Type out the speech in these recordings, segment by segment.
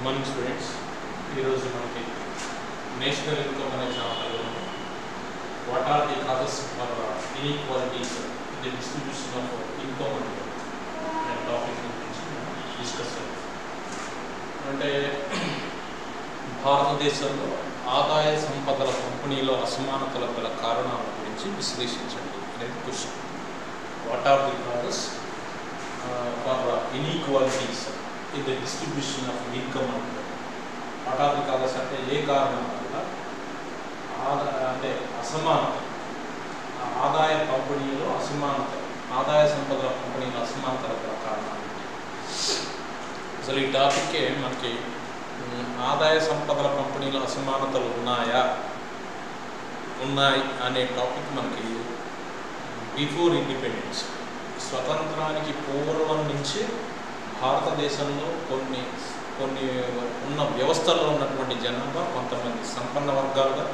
Morning students, ఈరోజు మనకి national income అనే ఛానల్లో what are the causes for inequalities in the distribution of income అనే టాపిక్ గురించి డిస్కస్ చేయాలి. అంటే భారతదేశంలో ఆదాయ సంపదల పంపిణీలో అసమానతల గల కారణాల గురించి విశ్లేషించండి అనేది question. What are the causes for inequalities in the distribution of income what are the causes అంటే ఏ కారణం వల్ల అంటే అసమానత, ఆదాయ పంపిణీలో అసమానత, ఆదాయ సంపదల పంపిణీలో అసమానతల కారణాలు. అసలు ఈ టాపిక్కే మనకి ఆదాయ సంపదల పంపిణీలో అసమానతలు ఉన్నాయి అనే టాపిక్ మనకి బిఫోర్ ఇండిపెండెన్స్, స్వతంత్రానికి పూర్వం నుంచి భారతదేశంలో కొన్ని ఉన్న వ్యవస్థల్లో ఉన్నటువంటి జనాభా కొంతమంది సంపన్న వర్గాలుగా,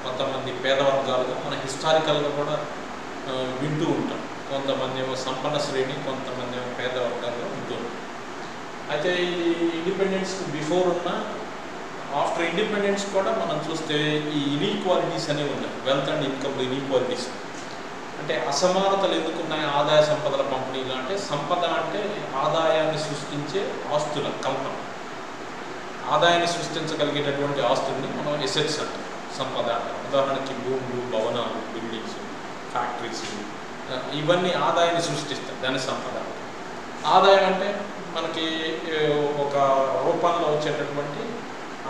కొంతమంది పేద వర్గాలుగా మన హిస్టారికల్గా కూడా వింటూ ఉంటాం. కొంతమంది ఏమో సంపన్న శ్రేణి, కొంతమంది ఏమో పేద వర్గాలుగా వింటూ ఉంటాం. అయితే ఈ ఇండిపెండెన్స్ బిఫోర్ ఉన్న ఆఫ్టర్ ఇండిపెండెన్స్ కూడా మనం చూస్తే ఈ ఇన్ఈక్వాలిటీస్ అనేవి ఉన్నాయి. వెల్త్ అండ్ ఇన్కమ్ ఇన్ఈక్వాలిటీస్ అంటే అసమానతలు ఎందుకున్నాయి ఆదాయ సంపదల పంపిణీలో అంటే, సంపద అంటే ఆదాయాన్ని సృష్టించే ఆస్తుల కల్పన, ఆదాయాన్ని సృష్టించగలిగేటటువంటి ఆస్తుల్ని మనం ఎసెట్స్ అంటాం, సంపద అంటాం. ఉదాహరణకి భూములు, భవనాలు, బిల్డింగ్స్, ఫ్యాక్టరీస్, ఇవన్నీ ఆదాయాన్ని సృష్టిస్తాయి, దాన్ని సంపద. ఆదాయం అంటే మనకి ఒక రూపంలో వచ్చేటటువంటి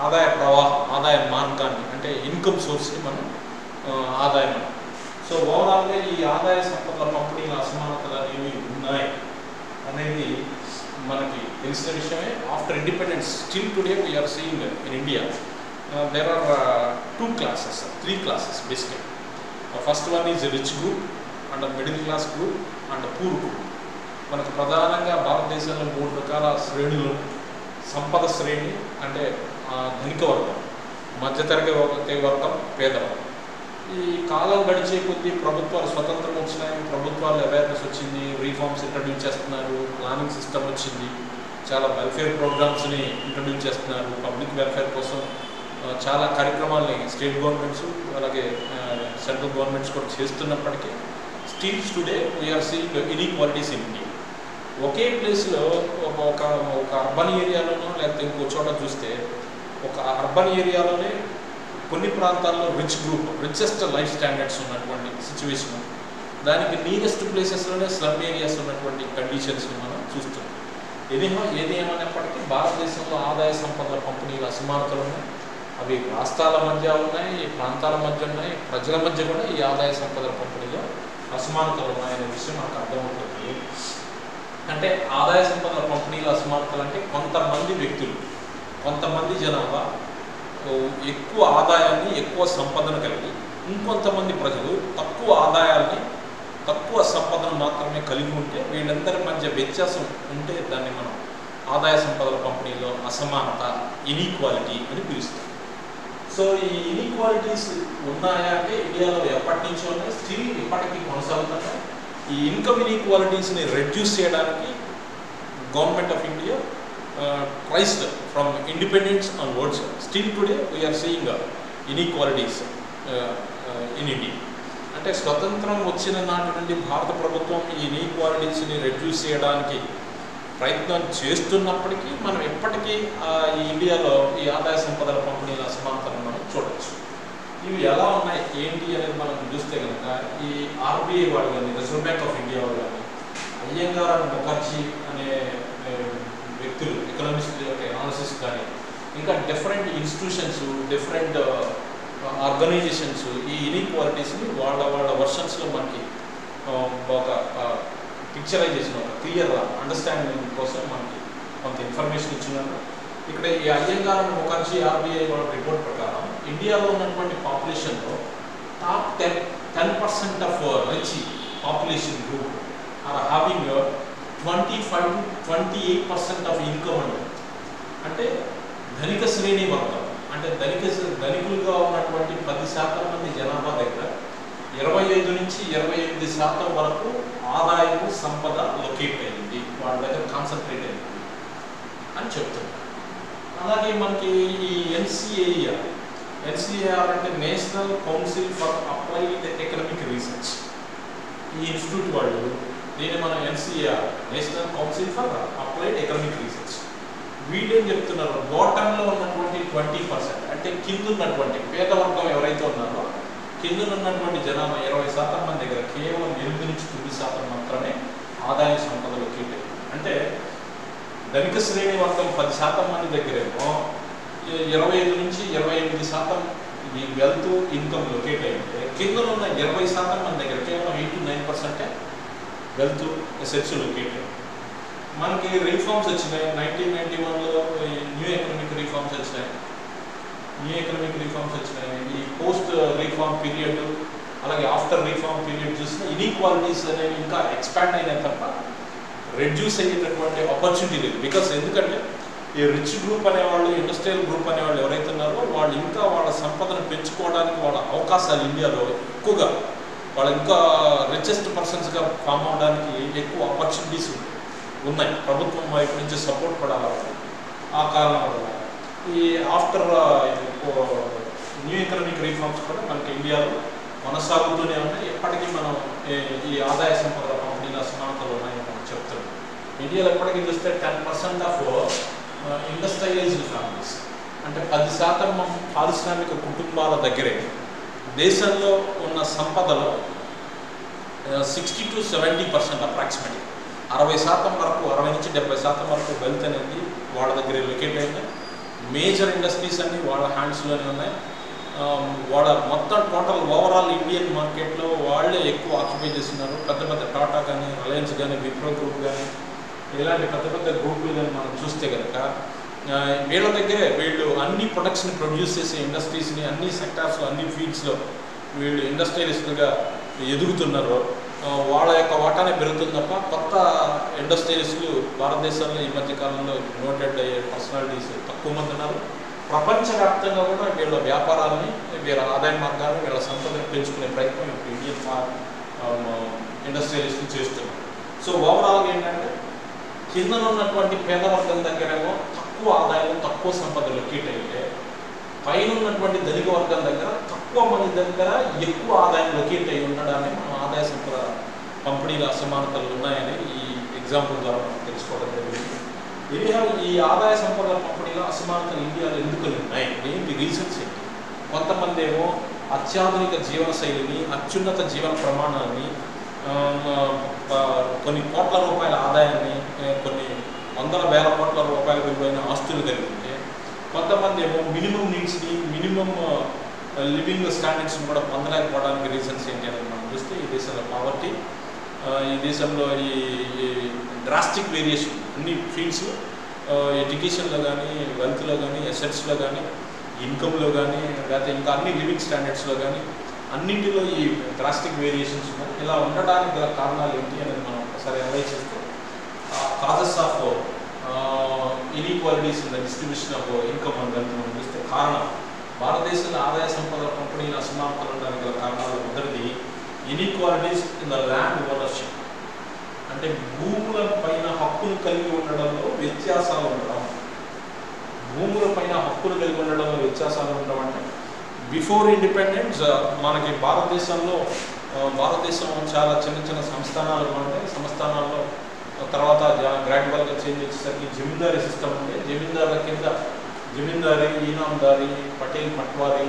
ఆదాయ ప్రవాహం, ఆదాయ మార్గాన్ని అంటే ఇన్కమ్ సోర్స్ని మనం ఆదాయం అంటాం. సో ఓవరాల్గా ఈ ఆదాయ సంపదల పంపిణీల అసమానతలు అనేవి ఉన్నాయి అనేది మనకి తెలిసిన విషయమే. After independence still today we are seeing in India there are three classes basically. First one is rich group and middle class group and poor group. మనకు ప్రధానంగా భారతదేశంలో 3 రకాల శ్రేణులు. సంపద శ్రేణి అంటే ధనిక వర్గం, మధ్యతరగతి వర్గం, పేదవర్గం. ఈ కాలం గడిచే కొద్దీ ప్రభుత్వాలు స్వతంత్రం వచ్చినాయి, ప్రభుత్వాలు అవేర్నెస్ వచ్చింది, రీఫార్మ్స్ ఇంట్రడ్యూస్ చేస్తున్నారు, ప్లానింగ్ సిస్టమ్ వచ్చింది, చాలా వెల్ఫేర్ ప్రోగ్రామ్స్ని ఇంట్రడ్యూస్ చేస్తున్నారు. పబ్లిక్ వెల్ఫేర్ కోసం చాలా కార్యక్రమాలని స్టేట్ గవర్నమెంట్స్ అలాగే సెంట్రల్ గవర్నమెంట్స్ కూడా చేస్తున్నప్పటికీ still today we are seeing inequalities in India. ఒకే ప్లేస్లో ఒక అర్బన్ ఏరియాలోనో లేకపోతే ఇంకో చోట చూస్తే ఒక అర్బన్ ఏరియాలోనే కొన్ని ప్రాంతాల్లో rich group, richest life standards ఉన్నటువంటి సిచ్యువేషన్, దానికి నియరెస్ట్ ప్లేసెస్లోనే స్లమ్ ఏరియాస్ ఉన్నటువంటి కండిషన్స్ని మనం చూస్తున్నాం. ఏది ఏమైనప్పటికీ భారతదేశంలో ఆదాయ సంపదల పంపిణీల అసమానతలు ఉన్నాయి. అవి రాష్ట్రాల మధ్య ఉన్నాయి, ప్రాంతాల మధ్య ఉన్నాయి, ప్రజల మధ్య కూడా ఈ ఆదాయ సంపదల పంపిణీలో అసమానతలు ఉన్నాయనే విషయం మనకు అర్థమవుతుంది. అంటే ఆదాయ సంపదల పంపిణీల అసమానతలు అంటే కొంతమంది వ్యక్తులు, కొంతమంది జనాభా ఎక్కువ ఆదాయాన్ని, ఎక్కువ సంపదను కలిగి, ఇంకొంతమంది ప్రజలు తక్కువ ఆదాయాన్ని, తక్కువ సంపదను మాత్రమే కలిగి ఉంటే వీళ్ళందరి మధ్య వ్యత్యాసం ఉంటే దాన్ని మనం ఆదాయ సంపదల పంపిణీలో అసమానత, ఇన్ఈక్వాలిటీ అని పిలుస్తాం. సో ఈ ఇన్ఈక్వాలిటీస్ ఉన్నాయా అంటే ఇండియాలో ఎప్పటి నుంచో ఉన్నాయి, స్టిల్ ఇప్పటికీ కొనసాగుతున్నాయి. ఈ ఇన్కమ్ ఇన్ఈక్వాలిటీస్ని రెడ్యూస్ చేయడానికి government of India traced from independence onwards, still today we are seeing inequalities in India. అంటే స్వతంత్రం వచ్చిన నాటి నుండి భారత ప్రభుత్వం ఈ ఇన్ఈక్వాలిటీస్ని రెడ్యూస్ చేయడానికి ప్రయత్నం చేస్తున్నప్పటికీ మనం ఎప్పటికీ ఈ ఇండియాలో ఈ ఆదాయ సంపదల పంపిణీల అసమానతలను మనం చూడవచ్చు. ఇవి ఎలా ఉన్నాయి ఏంటి అనేది మనం చూస్తే కనుక ఈ ఆర్బీఐ వాళ్ళు కానీ, రిజర్వ్ బ్యాంక్ ఆఫ్ ఇండియా వాళ్ళు కానీ, అయ్యంగార్ అండ్ ముఖర్జీ అనే వ్యక్తులు, ఎకనామిస్ట్ యొక్క అనాలిసిస్ కానీ, ఇంకా డిఫరెంట్ ఇన్స్టిట్యూషన్స్, డిఫరెంట్ ఆర్గనైజేషన్స్ ఈ ఇన్ఈక్వాలిటీస్ని వాళ్ళ వర్షన్స్లో మనకి ఒక పిక్చరైజేషన్, ఒక క్లియర్ అండర్స్టాండింగ్ కోసం మనకి కొంత ఇన్ఫర్మేషన్ ఇచ్చినారు. ఇక్కడ ఈ అయ్యంగార్ అండ్ ముఖర్జీ ఆర్బీఐ వాళ్ళ రిపోర్ట్ ప్రకారం ఇండియాలో ఉన్నటువంటి పాపులేషన్లో top 10% of rich population group are having 25 to 28% of income అంటే ధనిక శ్రేణి వర్గం, అంటే ధనికులుగా ఉన్నటువంటి 10% మంది జనాభా దగ్గర 25 నుంచి 28% వరకు ఆదాయము, సంపద లొకేట్ అయింది, వాళ్ళ దగ్గర కాన్సన్ట్రేట్ అయింది అని చెప్తున్నారు. అలాగే మనకి ఈ ఎన్సిఏఆర్ అంటే national council for applied economic research. ఈ ఇన్స్టిట్యూట్ వాళ్ళు దీన్ని మనం NCAER national council for applied economic research. వీళ్ళేం చెప్తున్నారు, బాటంలో ఉన్నటువంటి 20% అంటే కింద ఉన్నటువంటి పేద వర్గం ఎవరైతే ఉన్నారో కింద ఉన్నటువంటి జనాభా 20% మంది దగ్గర కేవలం 8 నుంచి 9% మాత్రమే ఆదాయ సంపదలు కేటాయి. అంటే ధనిక శ్రేణి వర్గం 10% మంది దగ్గరేమో 25 నుంచి 28% ఈ వెల్త్ ఇన్కమ్ లొకేట్ అయితే కింద ఉన్న 20% మంది దగ్గర కేవలం 8 to 9% వెల్త్ అసెట్స్ లొకేట్ అయ్యాయి. మనకి రీఫార్మ్స్ వచ్చినాయి 1991లో న్యూ ఎకనామిక్ రీఫార్మ్స్ వచ్చినాయి. ఈ పోస్ట్ రీఫార్మ్ పీరియడ్ అలాగే ఆఫ్టర్ రీఫార్మ్ పీరియడ్ చూసిన ఇన్ఈక్వాలిటీస్ అనేవి ఇంకా ఎక్స్పాండ్ అయినాయి తప్ప రెడ్యూస్ అయ్యేటటువంటి ఆపర్చునిటీ లేదు. బికాస్ ఎందుకంటే ఈ రిచ్ గ్రూప్ అనేవాళ్ళు ఇండస్ట్రియల్ గ్రూప్ అనేవాళ్ళు ఎవరైతే ఉన్నారో వాళ్ళు ఇంకా వాళ్ళ సంపదను పెంచుకోవడానికి వాళ్ళ అవకాశాలు ఇండియాలో ఎక్కువగా వాళ్ళు ఇంకా రిచెస్ట్ పర్సన్స్గా ఫామ్ అవడానికి ఎక్కువ ఆపర్చునిటీస్ ఉన్నాయి. ప్రభుత్వం వైపు నుంచి సపోర్ట్ పడాలి. ఆ కారణం వల్ల ఈ ఆఫ్టర్ న్యూ ఎకనామిక్ రీఫార్మ్స్ కూడా మనకి ఇండియాలో కొనసాగుతూనే ఉన్నాయి. ఎప్పటికీ మనం ఈ ఆదాయ సంపద పంపిణీల అసమానతలు ఉన్నాయని మనం చెప్తున్నాం. ఇండియాలో ఎప్పటికీ చూస్తే 10% ఆఫ్ ఇండస్ట్రియలైజ్డ్ ఫ్యామిలీస్ అంటే 10% పారిశ్రామిక కుటుంబాల దగ్గరే దేశంలో ఉన్న సంపదలో 60 to 70% అప్రాక్సిమేట్లీ 60% వరకు 60 నుంచి 70% వరకు వెల్త్ అనేది వాళ్ళ దగ్గర లొకేట్ అయింది. మేజర్ ఇండస్ట్రీస్ అన్నీ వాళ్ళ హ్యాండ్స్లోనే ఉన్నాయి. వాళ్ళ మొత్తం టోటల్ ఓవరాల్ ఇండియన్ మార్కెట్లో వాళ్ళే ఎక్కువ ఆక్యుపై చేస్తున్నారు. పెద్ద పెద్ద టాటా కానీ రిలయన్స్ కానీ విప్రో గ్రూప్ కానీ ఇలాంటి పెద్ద పెద్ద గ్రూపులు కానీ మనం చూస్తే కనుక వీళ్ళ దగ్గరే వీళ్ళు అన్ని ప్రొడక్ట్స్ని ప్రొడ్యూస్ చేసే ఇండస్ట్రీస్ని అన్ని సెక్టార్స్లో అన్ని ఫీల్డ్స్లో వీళ్ళు ఇండస్ట్రియలిస్టులుగా ఎదుగుతున్నారు. వాళ్ళ యొక్క వాటానే పెరుగుతుంది తప్ప కొత్త ఇండస్ట్రియలిస్టులు భారతదేశంలో ఈ మధ్యకాలంలో నోటెడ్ అయ్యే పర్సనాలిటీస్ తక్కువ మంది ఉన్నారు. ప్రపంచవ్యాప్తంగా కూడా వీళ్ళ వ్యాపారాలని వీళ్ళ ఆదాయ మార్గాలను వీళ్ళ సంపదను పెంచుకునే ప్రయత్నం ఇప్పుడు ఇండియన్ ఇండస్ట్రియలిస్టులు చేస్తున్నారు. సో ఓవరాల్గా ఏంటంటే కింద ఉన్నటువంటి పేదవర్గం దగ్గరేమో తక్కువ ఆదాయం తక్కువ సంపద లొకేట్ అయితే పైన ఉన్నటువంటి ధనిక వర్గం దగ్గర తక్కువ మంది దగ్గర ఎక్కువ ఆదాయం లొకేట్ అయి ఉండడాన్ని మనం ఆదాయ సంపద పంపిణీల అసమానతలు ఉన్నాయని ఈ ఎగ్జాంపుల్ ద్వారా మనం తెలుసుకోవడం జరిగింది. ఈ ఆదాయ సంపద పంపిణీల అసమానతలు ఇండియాలో ఎందుకు ఉన్నాయి, ఏంటి రీజన్స్ ఏంటి? కొంతమంది ఏమో అత్యాధునిక జీవన శైలిని అత్యున్నత జీవన ప్రమాణాన్ని కొన్ని కోట్ల రూపాయల ఆదాయాన్ని కొన్ని వందల వేల కోట్ల రూపాయల విలువైన ఆస్తులు కలిగి ఉంటే కొంతమంది ఏమో మినిమం నీడ్స్ని మినిమం లివింగ్ స్టాండర్డ్స్ని కూడా పొందలేకపోవడానికి రీజన్స్ ఏంటి అనేది మనం చూస్తే ఈ దేశంలో పావర్టీ, ఈ దేశంలో ఈ డ్రాస్టిక్ వేరియేషన్ అన్ని ఫీల్డ్స్ ఎడ్యుకేషన్లో కానీ వెల్త్లో కానీ అసెట్స్లో కానీ ఇన్కంలో కానీ లేకపోతే ఇంకా అన్ని లివింగ్ స్టాండర్డ్స్లో కానీ అన్నింటిలో ఈ డ్రాస్టిక్ వేరియేషన్స్ ఉన్నాయి. ఇలా ఉండడానికి గల కారణాలు ఏంటి అనేది మనం ఒకసారి అనలైజ్ చేస్తే causes of inequalities in the distribution of income అని మనం చూస్తే కారణం భారతదేశంలో ఆదాయ సంపద పంపిణీల అసమానతలు ఉండడానికి గల కారణాలు మొదటిది inequalities in the land ownership అంటే భూముల పైన హక్కును కలిగి ఉండడంలో వ్యత్యాసాలు ఉండడం. భూముల పైన హక్కును కలిగి ఉండడంలో వ్యత్యాసాలు ఉండడం అంటే బిఫోర్ ఇండిపెండెన్స్ మనకి భారతదేశం చాలా చిన్న చిన్న సంస్థానాలు ఉంటాయి. సంస్థానాల్లో తర్వాత గ్రాడ్యువల్గా చేంజ్ వచ్చేసరికి జమీందారీ సిస్టమ్ ఉంది. జమీందారుల కింద జమీందారీ, ఈనాందారీ, పటేల్ పట్వారీ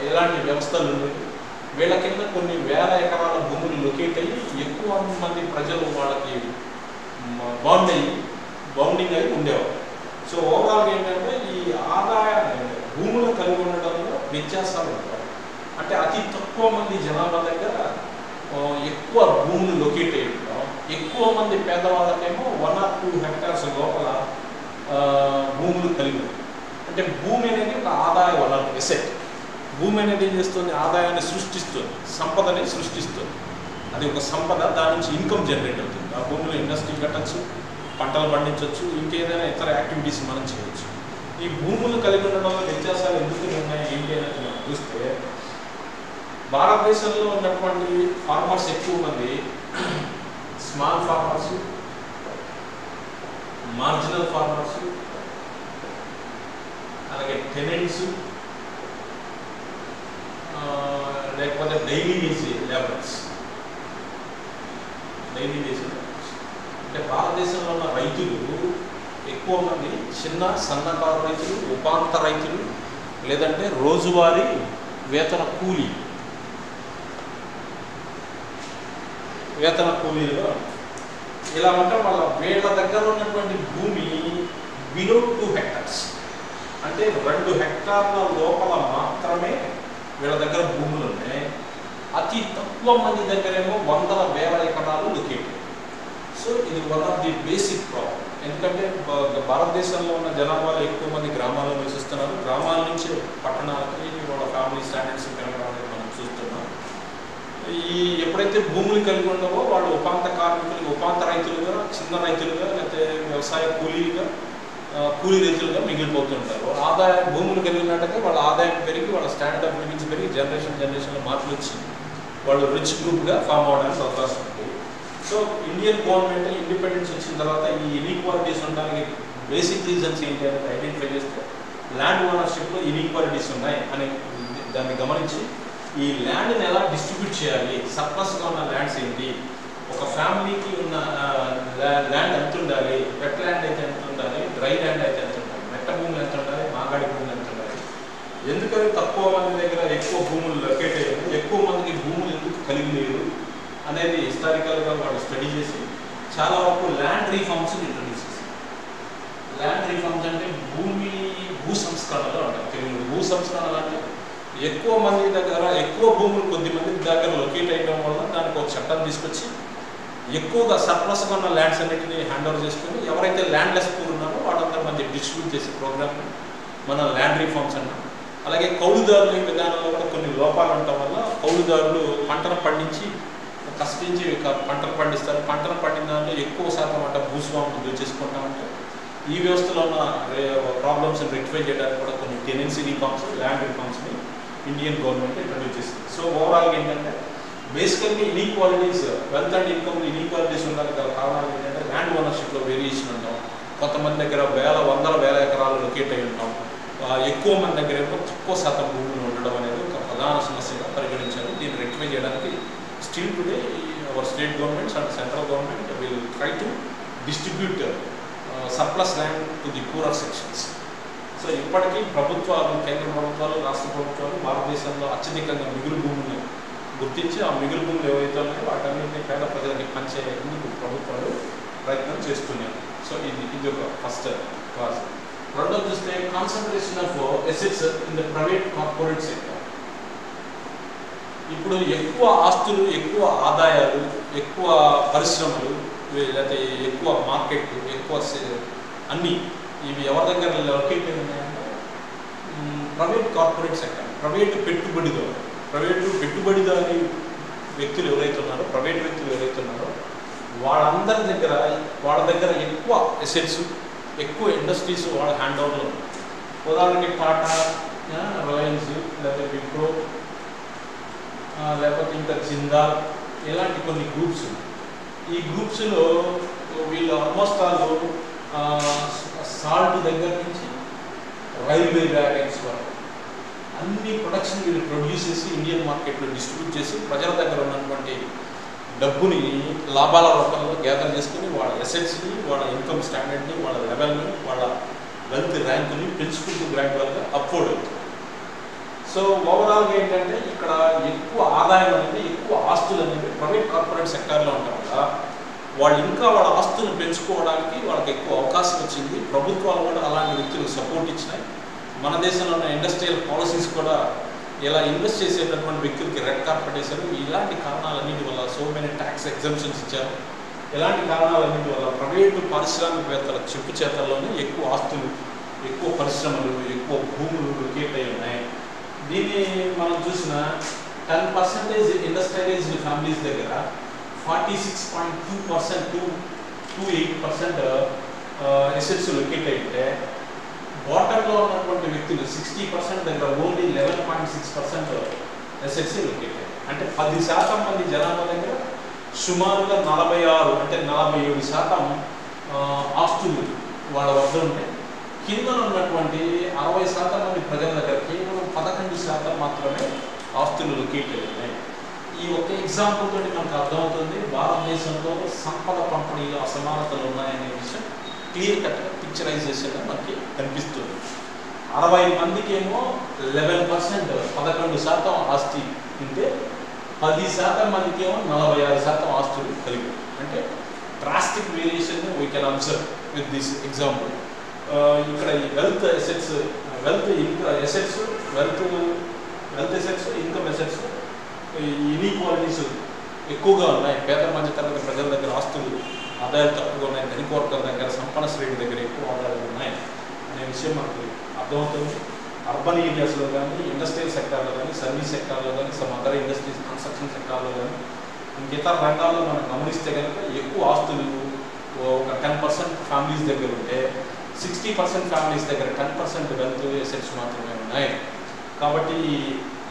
ఇలాంటి వ్యవస్థలు ఉన్నాయి. వీళ్ళ కింద కొన్ని వేల ఎకరాల భూములు లొకేట్ అయ్యి ఎక్కువ మంది ప్రజలు వాళ్ళకి బౌండింగ్ అయి ఉండేవారు. సో ఓవరాల్గా ఏంటంటే ఈ ఆదాయాన్ని భూములు కలిగి ఉండడంలో వ్యత్యాసాలు ఉంటాయి. అంటే అతి తక్కువ మంది జనాభా దగ్గర ఎక్కువ భూములు లొకేట్ అయ్యి ఉంటాం. ఎక్కువ మంది పేదవాళ్ళకేమో 1 or 2 hectares లోపల భూములు కలిగి ఉంటాయి. అంటే భూమి అనేది ఒక ఆదాయ వనరు, ఎసెట్. భూమి అనేది ఏం చేస్తుంది? ఆదాయాన్ని సృష్టిస్తుంది, సంపదని సృష్టిస్తుంది. అది ఒక సంపద, దాని నుంచి ఇన్కమ్ జనరేట్ అవుతుంది. ఆ భూమిలో ఇండస్ట్రీ కట్టచ్చు, పంటలు పండించవచ్చు, ఇంకేదైనా ఇతర యాక్టివిటీస్ మనం చేయవచ్చు. ఈ భూములు కలిగి ఉండడంలో వ్యత్యాసాలు ఎందుకు ఉన్నాయి ఏంటి అనేది మనం చూస్తే భారతదేశంలో ఉన్నటువంటి ఫార్మర్స్ ఎక్కువ మంది స్మాల్ ఫార్మర్స్, మార్జినల్ ఫార్మర్స్, అలాగే టెనెంట్స్, లేకపోతే డైలీ వేజ్ లేబర్స్. అంటే భారతదేశంలో ఉన్న రైతులు ఎక్కువ మంది చిన్న సన్నకారు రైతులు, ఉపాంత రైతులు, లేదంటే రోజువారీ వేతన కూలీలుగా ఇలా అంటే వీళ్ళ దగ్గర ఉన్నటువంటి భూమి బిలో 2 హెక్టార్స్, అంటే 2 హెక్టార్ల లోపల మాత్రమే వీళ్ళ దగ్గర భూములు ఉన్నాయి. అతి తక్కువ మంది దగ్గరేమో వందల వేల ఎకరాలు లొకేటెడ్. సో ఇది one of the basic problem. ఎందుకంటే భారతదేశంలో ఉన్న జనాభాలో ఎక్కువ మంది గ్రామాల్లో నివసిస్తున్నారు. గ్రామాల నుంచి పట్టణాలకి వాళ్ళ ఫ్యామిలీ స్టాండర్డ్స్ పెరగడానికి మనం చూస్తున్నాం. ఎప్పుడైతే భూములు కలిగి ఉన్నావో వాళ్ళు ఉపాంత కార్మికులు, ఉపాంత రైతులుగా, చిన్న రైతులుగా, లేకపోతే వ్యవసాయ కూలీ రైతులుగా మిగిలిపోతుంటారు. భూములు కలిగినట్టుగా వాళ్ళ ఆదాయం పెరిగి, వాళ్ళ స్టాండర్డ్ ఆఫ్ లివింగ్స్ పెరిగి జనరేషన్లో మార్పులు వచ్చి వాళ్ళు రిచ్ గ్రూప్గా ఫామ్ అవడానికి అవకాశం ఉంది. సో ఇండియన్ గవర్నమెంట్ ఇండిపెండెన్స్ వచ్చిన తర్వాత ఈ ఇన్ఈక్వాలిటీస్ ఉండడానికి బేసిక్ రీజన్స్ ఏంటి అనేది ఐడెంటిఫై చేస్తే ల్యాండ్ ఓనర్షిప్లో ఇన్ఈక్వాలిటీస్ ఉన్నాయి అని దాన్ని గమనించి ఈ ల్యాండ్ని ఎలా డిస్ట్రిబ్యూట్ చేయాలి, సర్ప్లస్గా ఉన్న ల్యాండ్స్ ఏంటి, ఒక ఫ్యామిలీకి ఉన్న ల్యాండ్ ఎంత ఉండాలి, వెట్ ల్యాండ్ అయితే ఎంత ఉండాలి, డ్రై ల్యాండ్ అయితే ఎంత ఉండాలి, మెట్ట భూములు ఎంత ఉండాలి, మాగాడి భూములు ఎంత ఉండాలి, ఎందుకని తక్కువ మంది దగ్గర ఎక్కువ భూములు లొకేట్ అయ్యారు, ఎక్కువ మందికి భూములు ఎందుకు కలిగి లేరు అనేది హిస్టారికల్గా వాళ్ళు స్టడీ చేసి చాలా వరకు ల్యాండ్ రీఫార్మ్స్ ఇంట్రడ్యూస్ చేశారు. ల్యాండ్ రీఫార్మ్స్ అంటే భూ సంస్కరణలు అంటారు తెలుగులో. భూ సంస్కరణలు అంటే ఎక్కువ మంది దగ్గర ఎక్కువ భూములు కొద్ది మంది దగ్గర లొకేట్ అయ్యడం వల్ల దానికి ఒక చట్టం తీసుకొచ్చి ఎక్కువగా సర్ప్లస్గా ఉన్న ల్యాండ్స్ అన్నింటినీ హ్యాండ్ ఓవర్ చేసుకుని ఎవరైతే ల్యాండ్లెస్ పూర్ ఉన్నారో వాళ్ళందరూ మంది డిస్ట్రిబ్యూట్ చేసే ప్రోగ్రామ్ మన ల్యాండ్ రీఫార్మ్స్ అంటాం. అలాగే కౌలుదారుల విధానంలో కూడా కొన్ని లోపాలు ఉండటం వల్ల కౌలుదారులు పంటను పండించి కష్టించి పంటలు పండిస్తారు. పంటను పండిన దాంట్లో ఎక్కువ శాతం అంటే భూస్వాములు దోచేసుకుంటా ఉంటే ఈ వ్యవస్థలో ఉన్న ప్రాబ్లమ్స్ని రెక్టిఫై చేయడానికి కూడా కొన్ని టెనెన్సీ రీఫార్మ్స్, ల్యాండ్ రీఫార్మ్స్ని ఇండియన్ గవర్నమెంట్ ఇంట్రడ్యూస్ చేసింది. సో ఓవరాల్గా ఏంటంటే బేసికల్గా inequalities, wealth and income inequalities ఉండడానికి గల కారణాలు ఏంటంటే ల్యాండ్ ఓనర్షిప్లో వేరియేషన్ ఉంటాం, కొంతమంది దగ్గర వందల వేల ఎకరాలు లొకేట్ అయి ఉంటాం, ఎక్కువ మంది దగ్గర ఏమో తక్కువ శాతం భూములు ఉండడం అనేది ఒక ప్రధాన సమస్యగా పరిగణించారు. దీన్ని రెక్టిఫై చేయడానికి still today our state governments and central government will try to distribute surplus land to the poorer sections. So ఇప్పటికీ ప్రభుత్వాలు, కేంద్ర ప్రభుత్వాలు, రాష్ట్ర ప్రభుత్వాలు భారతదేశంలో అత్యధికంగా మిగులు భూములను గుర్తించి ఆ మిగులు భూములు ఏవైతే ఉన్నాయో వాటన్నింటినీ పేద ప్రజలకి పంచేందుకు ప్రభుత్వాలు ప్రయత్నం చేస్తున్నారు. సో ఇది ఒక ఫస్ట్ క్లాస్. రెండోది చూస్తే concentration of assets in the private corporate sector. ఇప్పుడు ఎక్కువ ఆస్తులు, ఎక్కువ ఆదాయాలు, ఎక్కువ పరిశ్రమలు, లేకపోతే ఎక్కువ మార్కెట్, ఎక్కువ అన్నీ ఇవి ఎవరి దగ్గర లొకేట్ ఉన్నాయంటే ప్రైవేట్ కార్పొరేట్ సెక్టర్, ప్రైవేటు పెట్టుబడిదారి వ్యక్తులు ఎవరైతే ఉన్నారో, ప్రైవేట్ వ్యక్తులు ఎవరైతే ఉన్నారో వాళ్ళ దగ్గర ఎక్కువ అసెట్స్, ఎక్కువ ఇండస్ట్రీస్ వాళ్ళ హ్యాండ్ ఓవర్లో. ఉదాహరణకి టాటా, రిలయన్స్, లేకపోతే విప్రో, లేకపోతే ఇంకా జిందాల్, ఇలాంటి కొన్ని గ్రూప్స్. ఈ గ్రూప్స్లో వీళ్ళు ఆల్మోస్ట్ ఆల్ సాల్ట్ దగ్గర నుంచి రైల్వే వ్యాగన్స్ వరకు అన్ని ప్రొడక్షన్ వీళ్ళు ప్రొడ్యూస్ చేసి ఇండియన్ మార్కెట్లో డిస్ట్రిబ్యూట్ చేసి ప్రజల దగ్గర ఉన్నటువంటి డబ్బుని లాభాల రూపంలో గ్యాదర్ చేసుకుని వాళ్ళ అసెట్స్ని, వాళ్ళ ఇన్కమ్ స్టాండర్డ్ని, వాళ్ళ లెవెల్ని, వాళ్ళ వెల్త్ ర్యాంకుని పెంచుకుంటూ గ్రాడ్యువల్గా అప్వర్డ్ అవుతుంది. సో ఓవరాల్గా ఏంటంటే ఇక్కడ ఎక్కువ ఆదాయం అనేది, ఎక్కువ ఆస్తులు అనేవి ప్రైవేట్ కార్పొరేట్ సెక్టార్లో ఉండడం వల్ల వాళ్ళు ఇంకా వాళ్ళ ఆస్తులను పెంచుకోవడానికి వాళ్ళకి ఎక్కువ అవకాశం వచ్చింది. ప్రభుత్వాలు కూడా అలాంటి వ్యక్తులకు సపోర్ట్ ఇచ్చినాయి. మన దేశంలో ఉన్న ఇండస్ట్రియల్ పాలసీస్ కూడా ఇలా ఇన్వెస్ట్ చేసేటటువంటి వ్యక్తులకి రెడ్ కార్పెట్ వేశారు. ఇలాంటి కారణాలన్నింటి వల్ల సో మెనీ ట్యాక్స్ ఎగ్జంప్షన్స్ ఇచ్చారు. ఇలాంటి కారణాలన్నింటి వల్ల ప్రైవేటు పారిశ్రామికవేత్తల చెప్పు చేతల్లోనే ఎక్కువ ఆస్తులు, ఎక్కువ పరిశ్రమలు, ఎక్కువ భూములు లొకేట్ అయి ఉన్నాయి. దీన్ని మనం చూసిన 10% ఇండస్ట్రియలైజ్డ్ ఫ్యామిలీస్ దగ్గర 46.2% to 28% అసెట్స్ లొకేట్ అయితే బాటంలో ఉన్నటువంటి వ్యక్తులు 60% దగ్గర ఓన్లీ 11.6% అసెట్స్ లొకేట్ అయ్యాయి. అంటే 10% మంది జనాభా దగ్గర సుమారుగా 46 అంటే 47% ఆస్తులు వాళ్ళ వద్ద ఉంటాయి. కింద ఉన్నటువంటి 60% మంది ప్రజల దగ్గర కేవలం 11% మాత్రమే ఆస్తులు లొకేట్ అయి ఉన్నాయి. ఈ ఒక్క ఎగ్జాంపుల్ తోటి మనకు అర్థమవుతుంది భారతదేశంలో సంపద పంపిణీలో అసమానతలు ఉన్నాయనే విషయం క్లియర్ కట్గా పిక్చరైజేషన్ మనకి కనిపిస్తుంది. 60 మందికేమో 11%, 11% ఆస్తి ఉంటే 10% మందికేమో 46% ఆస్తులు కలిగి. అంటే drastic variation we can observe with this example. ఇక్కడ ఈ wealth assets, income assets inequalities ఎక్కువగా ఉన్నాయి. పేద మధ్యతరగతి ప్రజల దగ్గర ఆస్తులు ఆదాయాలు తక్కువగా ఉన్నాయి, ధనిక వర్గాల దగ్గర సంపన్న శ్రేణి దగ్గర ఎక్కువ ఆదాయాలు ఉన్నాయి అనే విషయం మనకు అర్థమవుతుంది. అర్బన్ ఏరియాస్లో కానీ, ఇండస్ట్రియల్ సెక్టార్లో కానీ, సర్వీస్ సెక్టార్లో కానీ, సమ్ అదర్ ఇండస్ట్రీస్ కన్స్ట్రక్షన్ సెక్టార్లో కానీ, ఇంకితర రంగాల్లో మనం గమనిస్తే కనుక ఎక్కువ ఆస్తులు ఒక 10% ఫ్యామిలీస్ దగ్గర ఉంటే 60% ఫ్యామిలీస్ దగ్గర 10% వెల్త్ ఎసెట్స్ మాత్రమే ఉన్నాయి. కాబట్టి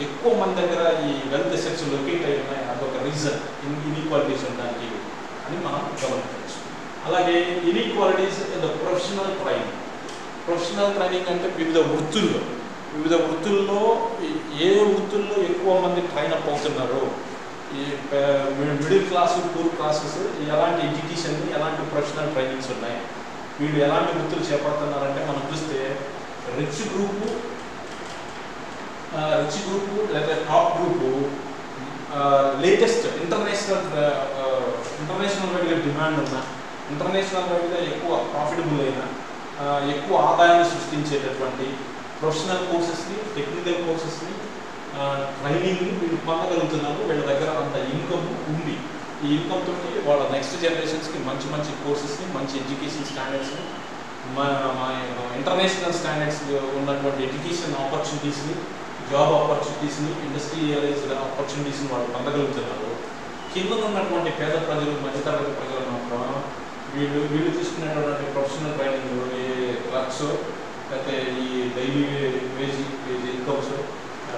ఎక్కువ మంది దగ్గర ఈ వెల్త్ ఎసెట్స్ లొకేట్ అయి ఉన్నాయి. అదొక రీజన్ ఇన్ఈక్వాలిటీస్ ఉండడానికి అని మనం గమనించవచ్చు. అలాగే inequalities in the professional training అంటే వివిధ వృత్తుల్లో ఏ వృత్తుల్లో ఎక్కువ మంది ట్రైన్ అప్ అవుతున్నారు, ఈ మిడిల్ క్లాస్, పూర్ క్లాసెస్ ఎలాంటి ఎడ్యుకేషన్, ఎలాంటి ప్రొఫెషనల్ ట్రైనింగ్స్ ఉన్నాయి, వీళ్ళు ఎలాంటి వృత్తులు చేపడుతున్నారంటే మనం చూస్తే రిచ్ గ్రూపు లేదా టాప్ గ్రూపు లేటెస్ట్ ఇంటర్నేషనల్ వైడ్గా డిమాండ్ ఉన్న, ఇంటర్నేషనల్ వైడ్గా ఎక్కువ ప్రాఫిటబుల్ అయిన, ఎక్కువ ఆదాయాన్ని సృష్టించేటటువంటి ప్రొఫెషనల్ కోర్సెస్ని, టెక్నికల్ కోర్సెస్ని, ట్రైనింగ్ని వీళ్ళు పొందగలుగుతున్నారు. వీళ్ళ దగ్గర అంత ఇన్కమ్ ఉంది. ఈ ఇన్కమ్ తోటి వాళ్ళ నెక్స్ట్ జనరేషన్స్కి మంచి కోర్సెస్ని, మంచి ఎడ్యుకేషన్ స్టాండర్డ్స్ని, ఇంటర్నేషనల్ స్టాండర్డ్స్ ఉన్నటువంటి ఎడ్యుకేషన్ ఆపర్చునిటీస్ని, జాబ్ ఆపర్చునిటీస్ని, ఇండస్ట్రియలైజ్డ్ ఆపర్చునిటీస్ని వాళ్ళు పొందగలుగుతున్నారు. కింద ఉన్నటువంటి పేద ప్రజలు, మధ్యతరగతి ప్రజలు మాత్రం వీళ్ళు తీసుకునేటువంటి ప్రొఫెషనల్ ట్రైనింగ్, ఏ క్లర్క్స్, లేకపోతే ఈ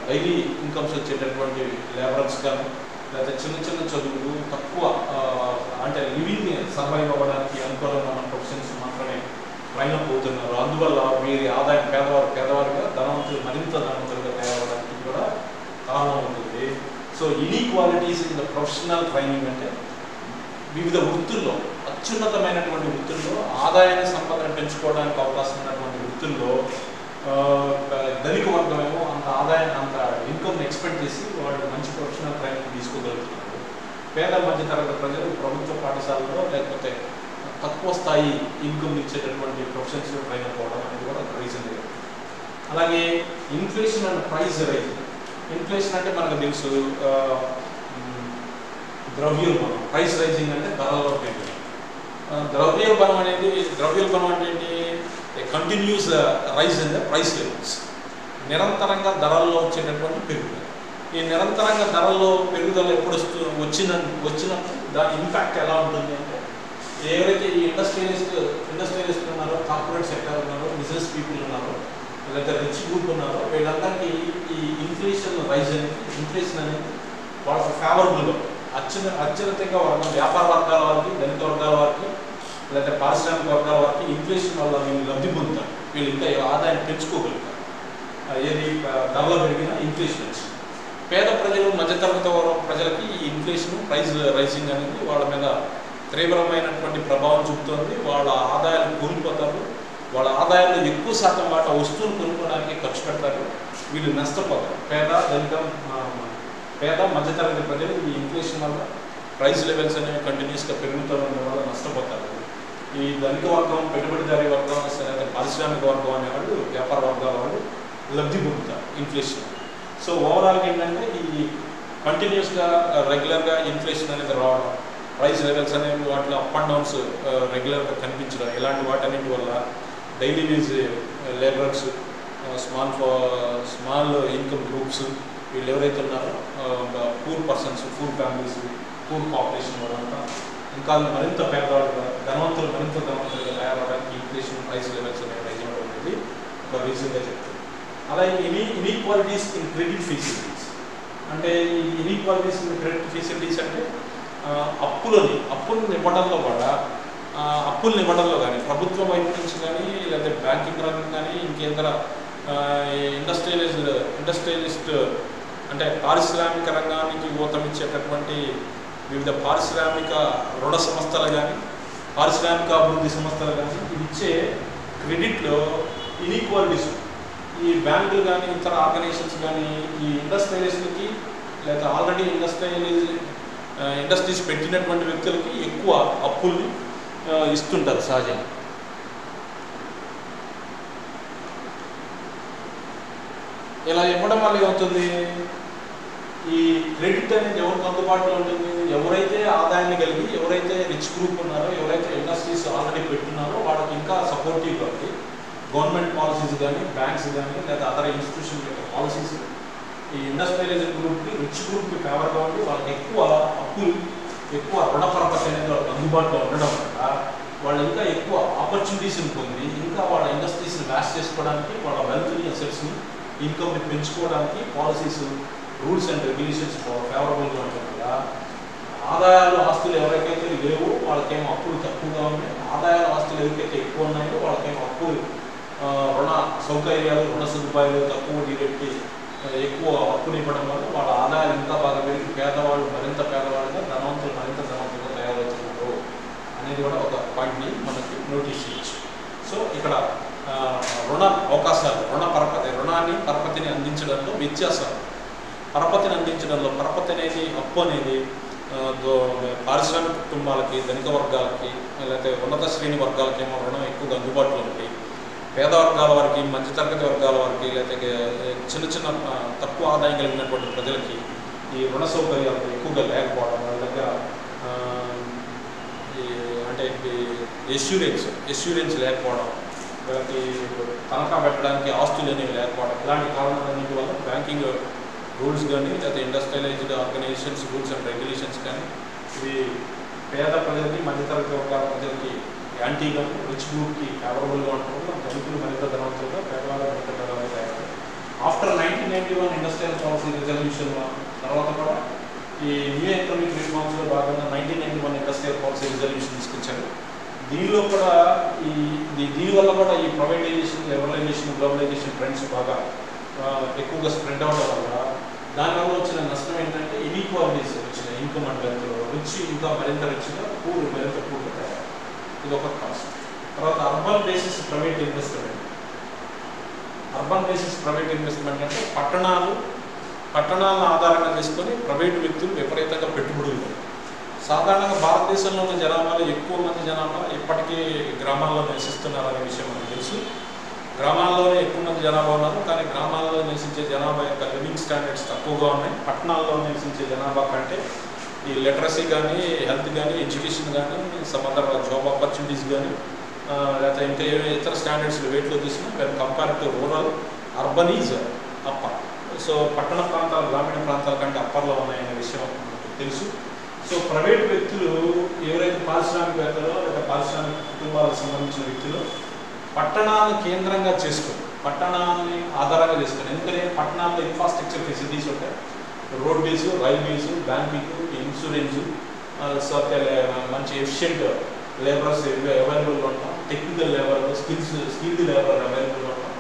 డైలీ ఇన్కమ్స్ వచ్చేటటువంటి లేబరర్స్ కానీ, లేకపోతే చిన్న చదువులు తక్కువ అంటే లివింగ్ సర్వైవ్ అవ్వడానికి అనుకూలంగా ఉన్న ప్రొఫెషన్స్ మాత్రమే ట్రైన్ అప్ అవుతున్నారు. అందువల్ల వీరి ఆదాయం పేదవారిగా మరింత ధనవంతులుగా తయారవడానికి కూడా కారణం ఉంటుంది. So inequalities in the professional training అంటే వివిధ వృత్తుల్లో, అత్యున్నతమైనటువంటి వృత్తుల్లో ఆదాయాన్ని సంపదను పెంచుకోవడానికి అవకాశం ఉన్నటువంటి వృత్తుల్లో ధనిక వర్గమేమో అంత ఇన్కమ్ని ఎక్స్పెక్ట్ చేసి వాళ్ళు మంచి ప్రొఫెషనల్ ట్రైనింగ్ తీసుకోగలుగుతున్నారు. పేద మధ్యతరగతి ప్రజలు ప్రభుత్వ పాఠశాలలో లేకపోతే తక్కువ స్థాయి ఇన్కమ్ ఇచ్చేటటువంటి ప్రొఫెషన్స్లో ట్రైన్ అవ్వడం అనేది కూడా ఒక రీజన్. అలాగే inflation and price rise. Inflation అంటే మనకు తెలుసు ద్రవ్యోల్బణం, ప్రైస్ రైజింగ్ అంటే ధరలలో పెరుగుతుంది. ద్రవ్యోల్బణం అంటే ఏంటి? Continuous rise in the price levels. నిరంతరంగా ధరల్లో వచ్చేటటువంటి పెరుగుదల. ఈ నిరంతరంగా ధరల్లో పెరుగుదల ఎప్పుడు వచ్చినప్పుడు దాని ఇంపాక్ట్ ఎలా ఉంటుంది అంటే, ఎవరైతే ఈ ఇండస్ట్రియలిస్ట్ ఉన్నారో, కార్పొరేట్ సెక్టర్ ఉన్నారో, బిజినెస్ పీపుల్ ఉన్నారో, లేదా రిచ్ గ్రూప్ ఉన్నారో, వీళ్ళందరికీ ఈ ఇన్ఫ్లేషన్ అనేది వాళ్ళకి ఫేవరబుల్గా అత్యున్నతంగా వ్యాపార వర్గాల వారికి, ధనిక వర్గాల వారికి, లేదా పారిశ్రామిక వర్గాల వారికి ఇన్ఫ్లేషన్ వల్ల వీళ్ళు లబ్ధి పొందుతారు. వీళ్ళు ఇంకా ఆదాయాన్ని పెంచుకోగలుగుతారు. ఏది ధరలో పెరిగిన ఇన్ఫ్లేషన్ వచ్చి పేద ప్రజలు, మధ్యతరగతి ప్రజలకి ఈ ఇన్ఫ్లేషన్, ప్రైస్ రైజింగ్ అనేది వాళ్ళ మీద తీవ్రమైనటువంటి ప్రభావం చూపుతుంది. వాళ్ళ ఆదాయాలు కోల్పోతారు. వాళ్ళ ఆదాయాల్లో ఎక్కువ శాతం వాటా వస్తువులు కొనుక్కోవడానికి ఖర్చు పెడతారు. వీళ్ళు నష్టపోతారు. పేద మధ్యతరగతి ప్రజలు ఈ ఇన్ఫ్లేషన్ వల్ల ప్రైస్ లెవెల్స్ అనేవి కంటిన్యూస్గా పెరుగుతూ ఉండడం వల్ల నష్టపోతారు. ఈ ధనిక వర్గం, పెట్టుబడిదారీ వర్గం, లేదా పారిశ్రామిక వర్గం అనేవాళ్ళు, వ్యాపార వర్గాల వాళ్ళు లబ్ధి పొందుతారు ఇన్ఫ్లేషన్. సో ఓవరాల్గా ఏంటంటే ఈ కంటిన్యూస్గా రెగ్యులర్గా ఇన్ఫ్లేషన్ అనేది రావడం, ప్రైస్ లెవెల్స్ అనేవి వాటిలో అప్ అండ్ డౌన్స్ రెగ్యులర్గా కనిపించడం, ఇలాంటి వాటన్నిటి వల్ల daily wage labourers, small income groups, వీళ్ళు ఎవరైతే ఉన్నారో poor persons, poor families, poor population వాళ్ళంతా ఇంకా మరింత పేదవాళ్ళుగా, మరింత ధనవంతులుగా తయారవడానికి ఇన్ఫ్లేషన్, ప్రైస్ లెవెల్స్ అనేవి రైజ్ అవ్వడం అనేది ఒక రీజన్గా చెప్తుంది. అలాగే ఇన్ఈక్వాలిటీస్ ఇన్ క్రెడిట్ ఫెసిలిటీస్. అంటే ఈ ఇన్ఈక్వాలిటీస్ ఇన్ క్రెడిట్ ఫెసిలిటీస్ అంటే అప్పులను ఇవ్వడంలో కూడా అప్పుల్ని ఇవ్వడంలో కానీ ప్రభుత్వం వైపు నుంచి కానీ లేకపోతే బ్యాంకింగ్ రంగం కానీ ఇంకేతర ఇండస్ట్రియలిస్ట్ అంటే పారిశ్రామిక రంగానికి ఊతమిచ్చేటటువంటి వివిధ పారిశ్రామిక రుణ సంస్థలు కానీ పారిశ్రామిక అభివృద్ధి సంస్థలు కానీ ఇచ్చే క్రెడిట్లో ఇన్ఈక్వాలిటీస్ ఈ బ్యాంకులు కానీ ఇతర ఆర్గనైజేషన్స్ కానీ ఈ ఇండస్ట్రియలిస్ట్లకి లేదా ఆల్రెడీ ఇండస్ట్రీస్ పెట్టినటువంటి వ్యక్తులకి ఎక్కువ అప్పుల్ని ఇస్తుంటారు సహజంగా. ఇలా ఇవ్వడం వల్ల ఏమవుతుంది, ఈ క్రెడిట్ అనేది ఎవరికి అందుబాటులో ఉంటుంది, ఎవరైతే ఆదాయాన్ని కలిగి ఎవరైతే రిచ్ గ్రూప్ ఉన్నారో ఎవరైతే ఇండస్ట్రీస్ ఆల్రెడీ పెట్టున్నారో వాళ్ళకి ఇంకా సపోర్టివ్గా ఉంది. గవర్నమెంట్ పాలసీస్ కానీ బ్యాంక్స్ కానీ లేదా అదర్ ఇన్స్టిట్యూషన్ యొక్క పాలసీస్ ఈ ఇండస్ట్రియలైజ్డ్ గ్రూప్కి రిచ్ గ్రూప్కి ఫేవర్గా ఉండి వాళ్ళకి ఎక్కువ అప్పులు ఎక్కువ రుణ పరపతి అనేది వాళ్ళకి అందుబాటులో ఉండడం వల్ల వాళ్ళు ఇంకా ఎక్కువ ఆపర్చునిటీస్ని పొంది ఇంకా వాళ్ళ ఇండస్ట్రీస్ని వ్యాస్ట్ చేసుకోవడానికి వాళ్ళ వెల్త్ని అసెట్స్ని ఇన్కమ్ని పెంచుకోవడానికి పాలసీస్ రూల్స్ అండ్ రెగ్యులేషన్స్ ఫేవరబుల్గా ఉండడం వల్ల ఆదాయాలు ఆస్తులు ఎవరికైతే లేవో వాళ్ళకేమో అప్పులు తక్కువగా ఉన్నాయి, ఆదాయాల ఆస్తులు ఎవరికైతే ఎక్కువ ఉన్నాయో వాళ్ళకేమో అప్పులు రుణ సౌకర్యాలు రుణ సదుపాయాలు తక్కువ వడ్డీ రేటుకి ఎక్కువ అప్పులు ఇవ్వడం వల్ల వాళ్ళ ఆదాయాలు ఇంకా బాగా పెరిగి పేదవాళ్ళు మరింత పేదవాళ్ళుగా ధనవంతులు మరింత ధనవంతులుగా తయారవుతున్నారు అనేది కూడా ఒక పాయింట్ని మనకి నోటీస్ చేయొచ్చు. సో ఇక్కడ రుణ అవకాశాలు రుణాన్ని పరపతిని అందించడంలో వ్యత్యాసాలు, పరపతిని అందించడంలో పరపతి అనేది అప్పు అనేది పారిశ్రామిక కుటుంబాలకి ధనిక వర్గాలకి లేకపోతే ఉన్నత శ్రేణి వర్గాలకేమో రుణం ఎక్కువగా అందుబాటులో ఉంది, పేద వర్గాల వారికి మధ్యతరగతి వర్గాల వారికి లేకపోతే చిన్న చిన్న తక్కువ ఆదాయం కలిగినటువంటి ప్రజలకి ఈ రుణ సౌకర్యాలు ఎక్కువగా లేకపోవడం వాళ్ళ దగ్గర అంటే ఎష్యూరెన్స్ లేకపోవడం, వాళ్ళకి తనఖా పెట్టడానికి ఆస్తులు అనేవి లేకపోవడం, ఇలాంటి కారణాలన్నింటి వల్ల బ్యాంకింగ్ రూల్స్ కానీ లేకపోతే industrialised organisations rules and regulations కానీ ఇవి పేద ప్రజలకి మధ్యతరగతి వర్గాల ప్రజలకి యాంటీగా రిచ్ గ్రూప్కి ఫేవరబుల్గా ఉండడం ధనికులు మరింత ధనవంతులుగా పేదవాళ్ళు మరింత పేదవాళ్ళు తయారు. ఆఫ్టర్ 1991 ఇండస్ట్రియల్ పాలసీ రిజల్యూషన్ తర్వాత కూడా ఈ న్యూ ఎకనామిక్ రిఫార్మ్స్లో భాగంగా 1991 ఇండస్ట్రియల్ పాలసీ రిజల్యూషన్ తీసుకొచ్చారు. దీనిలో కూడా దీనివల్ల కూడా ఈ ప్రైవేటైజేషన్ లిబరలైజేషన్ గ్లోబలైజేషన్ ట్రెండ్స్ బాగా ఎక్కువగా స్ప్రెడ్ అవడం వల్ల దానివల్ల వచ్చిన నష్టం ఏంటంటే ఇన్ఈక్వాలిటీస్ వచ్చిన ఇన్కమ్ అండ్ వెల్త్లో రిచ్ ఇంకా మరింత రిచ్గా మరింత పూర్గా తయారు. ఇది ఒక కాస్ట్. తర్వాత urban basis private investment. Urban basis private investment అంటే పట్టణాలను ఆధారంగా చేసుకొని ప్రైవేటు వ్యక్తులు విపరీతంగా పెట్టుబడులు. సాధారణంగా భారతదేశంలో ఉన్న జనాభాలో ఎక్కువ మంది జనాభా ఇప్పటికీ గ్రామాల్లో నివసిస్తున్నారనే విషయం మనకు తెలుసు. గ్రామాల్లోనే ఎక్కువ మంది జనాభా ఉన్నారు, కానీ గ్రామాల్లో నివసించే జనాభా యొక్క లివింగ్ స్టాండర్డ్స్ తక్కువగా ఉన్నాయి. పట్టణాల్లో నివసించే జనాభా కంటే ఈ లిటరసీ కానీ హెల్త్ కానీ ఎడ్యుకేషన్ కానీ సంబంధ జాబ్ ఆపర్చునిటీస్ కానీ లేకపోతే ఇంకా ఏ ఇతర స్టాండర్డ్స్ వెయిట్లో తీసుకున్నా when compare to rural urban is upper. So పట్టణ ప్రాంతాలు గ్రామీణ ప్రాంతాల కంటే అప్పర్లో ఉన్నాయనే విషయం మనకు తెలుసు. సో ప్రైవేట్ వ్యక్తులు ఎవరైతే పారిశ్రామికవేత్తలో లేదా పారిశ్రామిక కుటుంబాలకు సంబంధించిన వ్యక్తులు పట్టణాలను కేంద్రంగా చేసుకొని పట్టణాలని ఆధారంగా చేసుకొని, ఎందుకంటే పట్టణాల్లో ఇన్ఫ్రాస్ట్రక్చర్ ఫెసిలిటీస్ ఉంటాయి, రోడ్వేస్, రైల్వేస్, బ్యాంకింగ్, ఇన్సూరెన్స్, మంచి ఎఫిషియెంట్ లేబరర్స్ అవైలబుల్గా ఉంటాం, టెక్నికల్ లేబర్ స్కిల్డ్ లేబర్ అవైలబుల్గా ఉంటాం.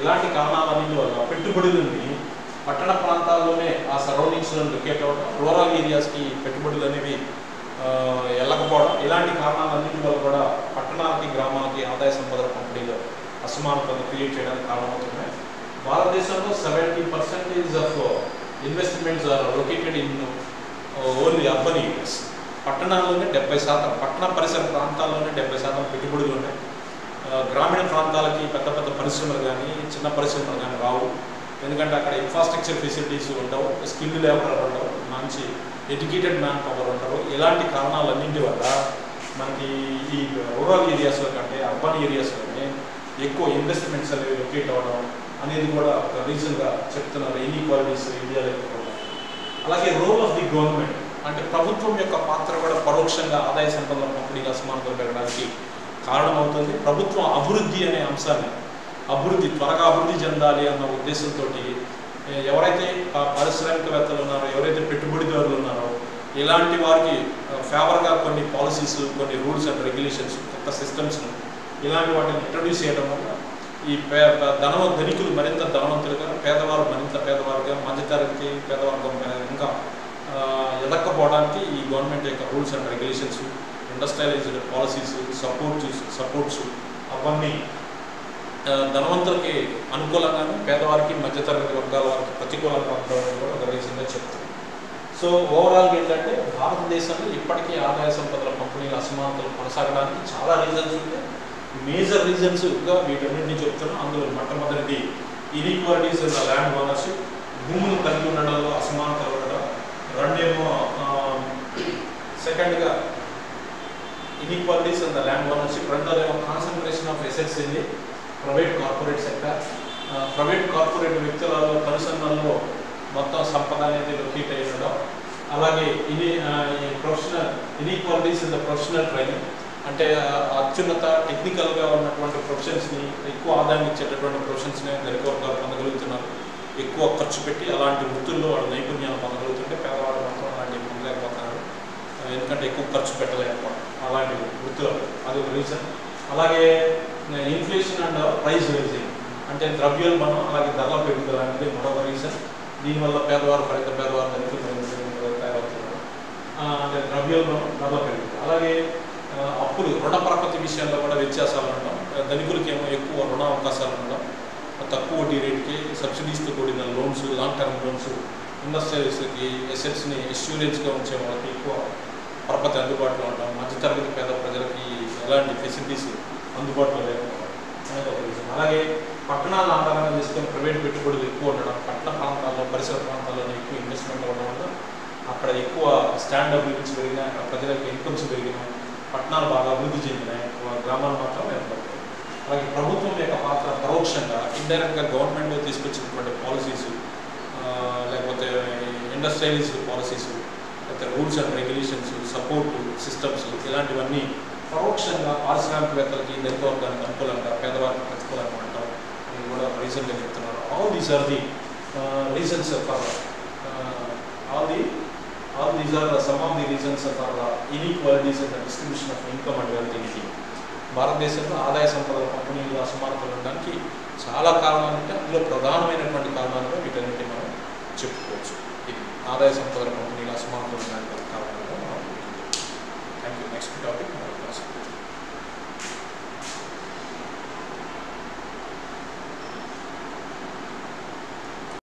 ఇలాంటి కారణాలన్నింటి వల్ల పెట్టుబడులని పట్టణ ప్రాంతాల్లోనే ఆ సరౌండింగ్స్లో లొకేట్ అవ్వడం, రూరల్ ఏరియాస్కి పెట్టుబడులు అనేవి వెళ్ళకపోవడం, ఇలాంటి కారణాలన్నింటి వల్ల కూడా పట్టణాలకి గ్రామాలకి ఆదాయ సంపదల పంపిణీలో అసమానతను క్రియేట్ చేయడానికి కారణమవుతున్నాయి. భారతదేశంలో 70% of investments are located in only urban areas. పట్టణాల్లోనే 70%, పట్టణ పరిసర ప్రాంతాల్లోనే 70% పెట్టుబడులు ఉన్నాయి. గ్రామీణ ప్రాంతాలకి పెద్ద పెద్ద పరిశ్రమలు కానీ చిన్న పరిశ్రమలు కానీ రావు, ఎందుకంటే అక్కడ ఇన్ఫ్రాస్ట్రక్చర్ ఫెసిలిటీస్ ఉండవు, స్కిల్డ్ లేబర్ ఉండవు, మంచి ఎడ్యుకేటెడ్ మ్యాన్ పవర్ ఉంటారు. ఇలాంటి కారణాలన్నింటి వల్ల మనకి ఈ రూరల్ ఏరియాస్లో కంటే అర్బన్ ఏరియాస్లోనే ఎక్కువ ఇన్వెస్ట్మెంట్స్ అనేవి లొకేట్ అవ్వడం అనేది కూడా ఒక రీజన్గా చెప్తున్నారు ఇన్ఈక్వాలిటీస్ ఇండియాలో ఎక్కువ. అలాగే రోల్ ఆఫ్ ది గవర్నమెంట్ అంటే ప్రభుత్వం యొక్క పాత్ర కూడా పరోక్షంగా ఆదాయ సంపదల పంపిణీగా అసమానతలు పెరగడానికి కారణమవుతుంది. ప్రభుత్వం అభివృద్ధి అనే అంశాన్ని త్వరగా అభివృద్ధి చెందాలి అన్న ఉద్దేశంతో ఎవరైతే పారిశ్రామికవేత్తలు ఉన్నారో, ఎవరైతే పెట్టుబడిదారులు ఉన్నారో, ఇలాంటి వారికి ఫేవర్గా కొన్ని పాలసీస్, కొన్ని రూల్స్ అండ్ రెగ్యులేషన్స్, కొత్త సిస్టమ్స్ను ఇలాంటి వాటిని ఇంట్రడ్యూస్ చేయడం వల్ల ఈ ధనికులు మరింత ధనవంతులుగా, పేదవారు మరింత పేదవారుగా, మధ్యతరగతి పేదవర్గం ఇంకా ఎదక్కపోవడానికి ఈ గవర్నమెంట్ యొక్క rules and regulations, industrialised policies, supports అవన్నీ ధనవంతులకి అనుకూలంగాను, పేదవారికి మధ్యతరగతి వర్గాల వారికి ప్రతికూలంగా ఉండడం కూడా ఒక రీజన్గా చెప్తుంది. సో ఓవరాల్గా ఏంటంటే భారతదేశంలో ఇప్పటికీ ఆదాయ సంపదల పంపిణీల అసమానతలు కొనసాగడానికి చాలా రీజన్స్ ఉంటాయి. మేజర్ రీజన్స్గా వీటన్నింటినీ చెప్తున్నాం. అందులో మొట్టమొదటిది inequalities in the land ownership, భూములు కలిగి ఉండడంలో అసమానతలు ఉండడం. రెండేమో సెకండ్గా inequalities in the land ownership, రెండోదేమో concentration of assets in the private corporate sector. Private corporate వ్యక్తులలో కనుసన్నల్లో మొత్తం సంపద అనేది లొకేట్ అయి ఉండడం. అలాగే professional inequalities in the professional training, అంటే అత్యున్నత టెక్నికల్గా ఉన్నటువంటి ప్రొఫెషన్స్ని, ఎక్కువ ఆదాయం ఇచ్చేటటువంటి ప్రొఫెషన్స్ని ధనిక వర్గాలు పొందగలుగుతున్నారు. ఎక్కువ ఖర్చు పెట్టి అలాంటి వృత్తుల్లో వాళ్ళ నైపుణ్యాలు పొందగలుగుతుంటే పేదవాళ్ళు మాత్రం అలాంటివి పొందలేకపోతున్నారు, ఎందుకంటే ఎక్కువ ఖర్చు పెట్టలేకపోవడం అలాంటి వృత్తులు. అది ఒక రీజన్. అలాగే ఇన్ఫ్లేషన్ అండ్ ప్రైస్ రైజింగ్, అంటే ద్రవ్యోల్బణం అలాగే ధరల పెరుగుదల అనేది మరొక రీజన్. దీనివల్ల పేదవారు మరింత పేదవారు ధనికులు తయారవుతున్నారు. అంటే ద్రవ్యోల్బణం, ధరల పెరుగుదల. అలాగే అప్పులు, రుణ పరపతి విషయంలో కూడా వ్యత్యాసాలు ఉండడం. ధనికులకి ఏమో ఎక్కువ రుణ అవకాశాలు ఉండడం, తక్కువ వడ్డీ రేట్కి సబ్సిడీస్తో కూడిన లోన్స్, లాంగ్ టర్మ్ లోన్స్, ఇండస్ట్రియల్స్కి ఎసెట్స్ని ఎష్యూరెన్స్గా ఉంచే వాళ్ళకి ఎక్కువ పరపతి అందుబాటులో ఉండడం. మధ్యతరగతి పేద ప్రజలకి ఎలాంటి ఫెసిలిటీస్ అందుబాటులో లేకపోవడం అనేది ఒక రీజన్. అలాగే పట్టణాలను ఆధారంగా చేసుకొని ప్రైవేట్ పెట్టుబడులు ఎక్కువ ఉండడం, పట్టణ ప్రాంతాల్లో, పరిసర ప్రాంతాల్లోనే ఎక్కువ ఇన్వెస్ట్మెంట్ అవ్వడం వల్ల అక్కడ ఎక్కువ స్టాండర్డ్ లిమిట్స్ పెరిగినాయి, అక్కడ ప్రజలకు ఇన్కమ్స్ పెరిగినాయి, పట్టణాలు బాగా అభివృద్ధి చెందినాయి, గ్రామాలు మాత్రం ఏర్పడతాయి. అలాగే ప్రభుత్వం యొక్క పాత్ర పరోక్షంగా, ఇండైరెక్ట్గా గవర్నమెంట్ తీసుకొచ్చినటువంటి పాలసీస్, లేకపోతే ఇండస్ట్రియలైజ్డ్ పాలసీస్, లేకపోతే rules and regulations, support systems, ఇలాంటివన్నీ పరోక్షంగా పారిశ్రామికవేత్తలకి, ధనిక వర్గానికి అనుకూలంగా, పేదవారికి ప్రతికూలంగా ఉంటాం. ఇది కూడా రీజన్గా చెప్తున్నారు. All these are the reasons for all these are some of the reasons for inequalities in the distribution of income and wealth in India. భారతదేశంలో ఆదాయ సంపదల పంపిణీలో అసమానతలు ఉండడానికి చాలా కారణాలు ఉంటాయి. అందులో ప్రధానమైనటువంటి కారణాలుగా వీటన్నిటి మనం చెప్పుకోవచ్చు. ఇది ఆదాయ సంపదల పంపిణీలో అసమానతలు ఉండడానికి కారణాలుగా మనం. Thank you. Next topic.